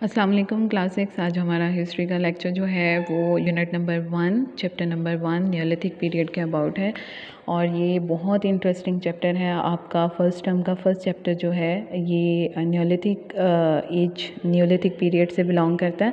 अस्सलाम वालेकुम क्लास 6। आज हमारा हिस्ट्री का लेक्चर जो है वो unit number 1 chapter number 1 Neolithic period के अबाउट है और ये बहुत इंटरेस्टिंग चैप्टर है। आपका फर्स्ट टर्म का फर्स्ट चैप्टर जो है ये नियोलिथिक नियोलिथिक पीरियड से बिलोंग करता है।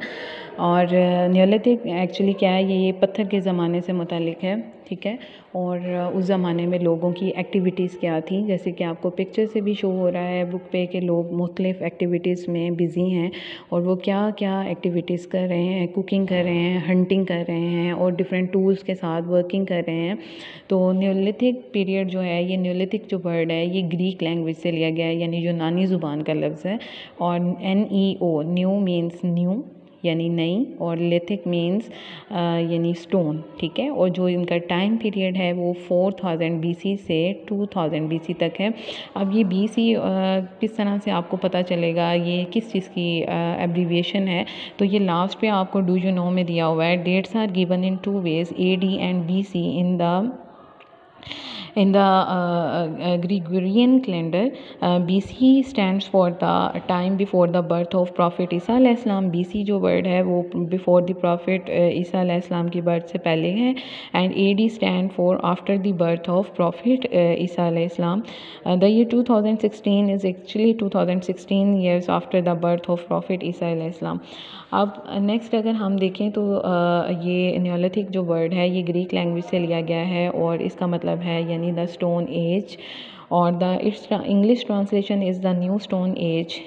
और नियोलिथिक एक्चुअली क्या है, ये पत्थर के ज़माने से मुतालिक है, ठीक है। और उस ज़माने में लोगों की एक्टिविटीज़ क्या थी, जैसे कि आपको पिक्चर से भी शो हो रहा है बुक पे कि लोग मुख्तलिफ़ एक्टिविटीज़ में बिज़ी हैं और वो क्या क्या एक्टिविटीज़ कर रहे हैं, कुकिंग कर रहे हैं, हंटिंग कर रहे हैं और डिफरेंट टूल्स के साथ वर्किंग कर रहे हैं। तो नियोलिथिक पीरियड जो है, ये नियोलिथिक जो वर्ड है ये ग्रीक लैंग्वेज से लिया गया है, यानी यूनानी ज़ुबान का लफ्ज़ है। और NEO न्यू मीन्स न्यू यानी नई और लिथिक मीन्स यानी स्टोन, ठीक है। और जो इनका टाइम पीरियड है वो 4000 BC से 2000 BC तक है। अब ये BC किस तरह से आपको पता चलेगा ये किस चीज़ की एब्रीविएशन है, तो ये लास्ट पे आपको डू यू नो में दिया हुआ है। Dates are given in 2 ways, AD and BC in the Gregorian calendar. BC stands for the time before the birth of Prophet ईसा अलैहिस्सलाम। BC जो वर्ड है वो बिफोर द प्रॉफिट ईसा अलैहिस्सलाम की बर्थ से पहले है। And AD stand for after the birth of prophet ईसा अलैहिस्सलाम। The year 2016 is actually 2016 years after the birth of prophet ईसा अलैहिस्सलाम। अब नेक्स्ट अगर हम देखें तो ये नियोलिथिक जो वर्ड है ये ग्रीक लैंग्वेज से लिया गया है और इसका मतलब है यानी द स्टोन एज, और the it's English translation is the new stone age.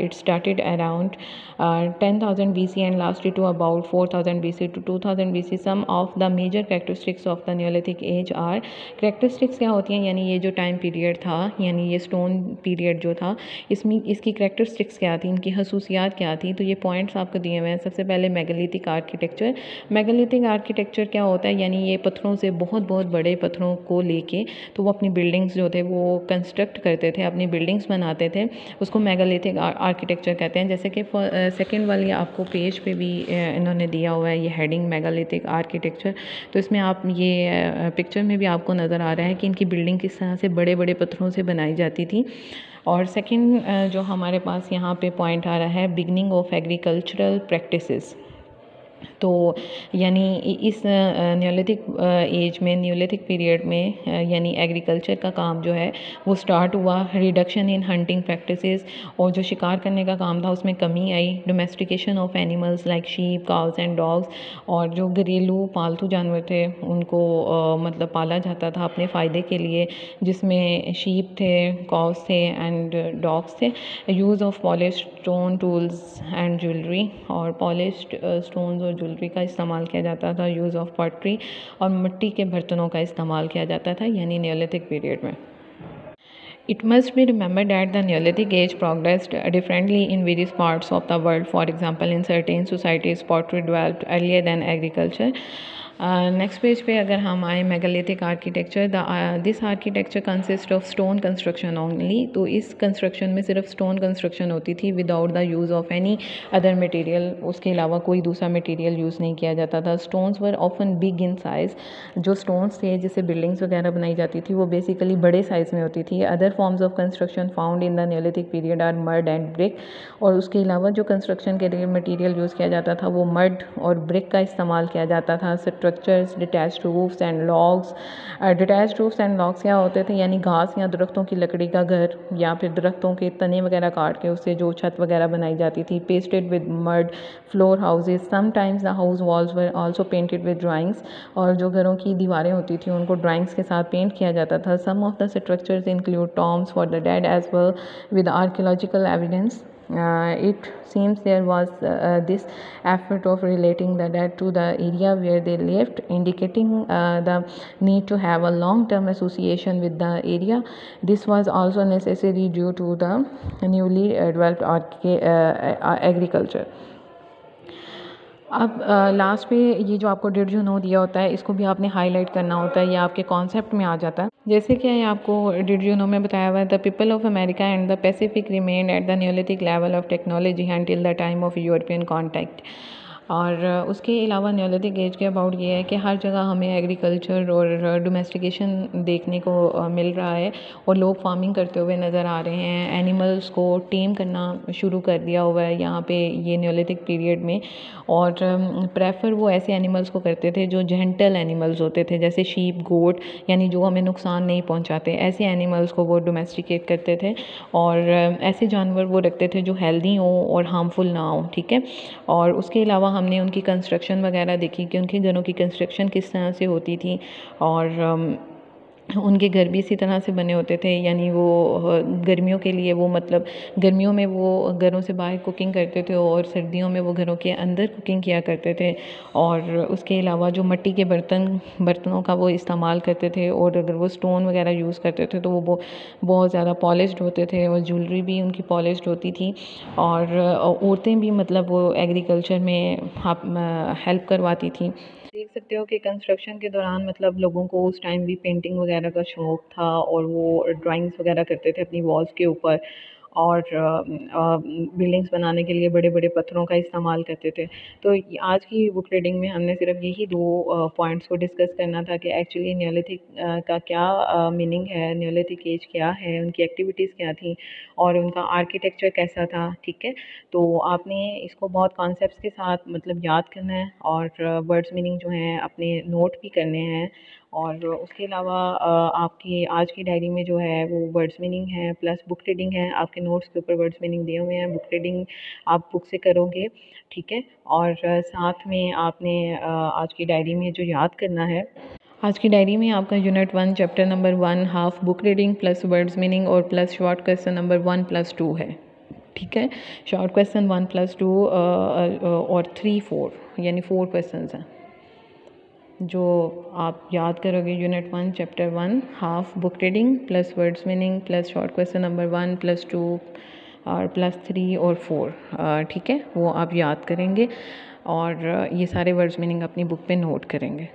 It started around 10,000 BC and lasted to about 4,000 BC to 2000 BC. Some of the major characteristics of the Neolithic age are, characteristics क्या होती हैं, यानी ये जो time period था यानी ये stone period जो था इसमें इसकी characteristics क्या थी, इनकी खसूसियात क्या थी, तो ये पॉइंट्स आपको दिए हुए हैं। सबसे पहले मेगालिथिक आर्किटेक्चर। मेगालिथिक आर्किटेक्चर क्या होता है, यानी ये पत्थरों से बहुत बहुत बड़े पत्थरों को लेके तो वो अपनी बिल्डिंग्स जो थे वो कंस्ट्रक्ट करते थे, अपनी बिल्डिंग्स बनाते थे, उसको मेगालिथिक आर्किटेक्चर कहते हैं। जैसे कि सेकंड वाली आपको पेज पे भी इन्होंने दिया हुआ है ये हेडिंग मेगालिथिक आर्किटेक्चर। तो इसमें आप ये पिक्चर में भी आपको नज़र आ रहा है कि इनकी बिल्डिंग किस तरह से बड़े बड़े पत्थरों से बनाई जाती थी। और सेकंड जो हमारे पास यहाँ पे पॉइंट आ रहा है, बिगनिंग ऑफ एग्रीकल्चरल प्रैक्टिसेस। तो यानी इस नियोलिथिक एज में, नियोलिथिक पीरियड में यानी एग्रीकल्चर का काम जो है वो स्टार्ट हुआ। रिडक्शन इन हंटिंग प्रैक्टिसेस, और जो शिकार करने का काम था उसमें कमी आई। Domestication of animals like sheep, cows and dogs, और जो घरेलू पालतू जानवर थे उनको मतलब पाला जाता था अपने फ़ायदे के लिए, जिसमें शीप थे, काउस थे एंड डॉग्स थे। Use of polished stone tools and jewellery, और पॉलिश्ड स्टोन्स और ज्वेलरी का इस्तेमाल किया जाता था। यूज़ ऑफ पॉटरी, और मिट्टी के बर्तनों का इस्तेमाल किया जाता था यानी नियोलिथिक पीरियड में। It must be remembered that the Neolithic age progressed differently in various parts of the world. For example, in certain societies, pottery developed earlier than agriculture. Next page पे अगर हम आए, megalithic architecture. This architecture consist of stone construction only. तो इस construction में सिर्फ stone construction होती थी without the use of any other material, उसके अलावा कोई दूसरा मटेरियल यूज़ नहीं किया जाता था। Stones were often big in size. जो स्टोन्स थे जिससे बिल्डिंग्स वगैरह बनाई जाती थी वो बेसिकली बड़े साइज़ में होती थी। Other forms of construction found in the neolithic period are mud and brick. और उसके अलावा जो कंस्ट्रक्शन के लिए मटेरियल यूज़ किया जाता था वो मड और ब्रिक का इस्तेमाल किया जाता था। Structures, detached roofs and logs. Detached roofs and logs क्या होते थे, यानी घास या दरख्तों की लकड़ी का घर या फिर दरख्तों के तने वगैरह काट के उससे जो छत वगैरह बनाई जाती थी। Pasted with mud floor houses. Sometimes the house walls were also painted with drawings. और जो घरों की दीवारें होती थी उनको ड्राइंग्स के साथ पेंट किया जाता था। Some of the structures include tombs for the dead as well with archaeological evidence. It seems there was this effort of relating the dead to the area where they lived, indicating the need to have a long-term association with the area. This was also necessary due to the newly developed agriculture. अब last पे ये जो आपको did you know दिया होता है इसको भी आपने हाईलाइट करना होता है, ये आपके कॉन्सेप्ट में आ जाता है। जैसे कि आपको डिड यू नो में बताया हुआ है, the people of America and the Pacific remain at the Neolithic level of technology until the time of European contact. और उसके अलावा न्योलिथिक एज के अबाउट ये है कि हर जगह हमें एग्रीकल्चर और डोमेस्टिकेशन देखने को मिल रहा है और लोग फार्मिंग करते हुए नज़र आ रहे हैं। एनिमल्स को टेम करना शुरू कर दिया हुआ है यहाँ पे ये न्योलिथिक पीरियड में। और प्रेफर वो ऐसे एनिमल्स को करते थे जो जेंटल एनिमल्स होते थे, जैसे शीप, गोट, यानी जो हमें नुकसान नहीं पहुँचाते, ऐसे एनिमल्स को वो डोमेस्टिकेट करते थे। और ऐसे जानवर वो रखते थे जो हेल्दी हों और हार्मफुल ना हों, ठीक है। और उसके अलावा हमने उनकी कंस्ट्रक्शन वगैरह देखी कि उनके घरों की कंस्ट्रक्शन किस तरह से होती थी। और उनके घर भी इसी तरह से बने होते थे, यानी वो गर्मियों के लिए वो मतलब गर्मियों में वो घरों से बाहर कुकिंग करते थे और सर्दियों में वो घरों के अंदर कुकिंग किया करते थे। और उसके अलावा जो मिट्टी के बर्तनों का वो इस्तेमाल करते थे, और अगर वो स्टोन वगैरह यूज़ करते थे तो वो बहुत ज़्यादा पॉलिश्ड होते थे और ज्वेलरी भी उनकी पॉलिश्ड होती थी। और औरतें भी मतलब वो एग्रीकल्चर में हेल्प करवाती थी। देख सकते हो कि कंस्ट्रक्शन के दौरान मतलब लोगों को उस टाइम भी पेंटिंग वगैरह का शौक़ था और वो ड्राइंग्स वगैरह करते थे अपनी वॉल्स के ऊपर। और बिल्डिंग्स बनाने के लिए बड़े बड़े पत्थरों का इस्तेमाल करते थे। तो आज की बुक रीडिंग में हमने सिर्फ यही दो पॉइंट्स को डिस्कस करना था कि एक्चुअली न्योलिथिक का क्या मीनिंग है, न्योलिथिक एज क्या है, उनकी एक्टिविटीज़ क्या थी और उनका आर्किटेक्चर कैसा था, ठीक है। तो आपने इसको बहुत कॉन्सेप्ट्स के साथ मतलब याद करना है और वर्ड्स मीनिंग जो हैं अपने नोट भी करने हैं। और उसके अलावा आपकी आज की डायरी में जो है वो वर्ड्स मीनिंग है प्लस बुक रीडिंग है। आपके नोट्स के ऊपर वर्ड्स मीनिंग दिए हुए हैं, बुक रीडिंग आप बुक से करोगे, ठीक है। और साथ में आपने आज की डायरी में जो याद करना है, आज की डायरी में आपका unit 1 chapter number 1 half book reading plus words meaning और प्लस शॉर्ट क्वेश्चन नंबर 1 + 2 है, ठीक है। शॉर्ट क्वेश्चन 1 + 2 और 3 4 यानी 4 क्वेश्चंस हैं जो आप याद करोगे। Unit 1 chapter 1 half book reading plus words meaning plus short question number 1 + 2 और प्लस 3 और 4, ठीक है, वो आप याद करेंगे और ये सारे वर्ड्स मीनिंग अपनी बुक पे नोट करेंगे।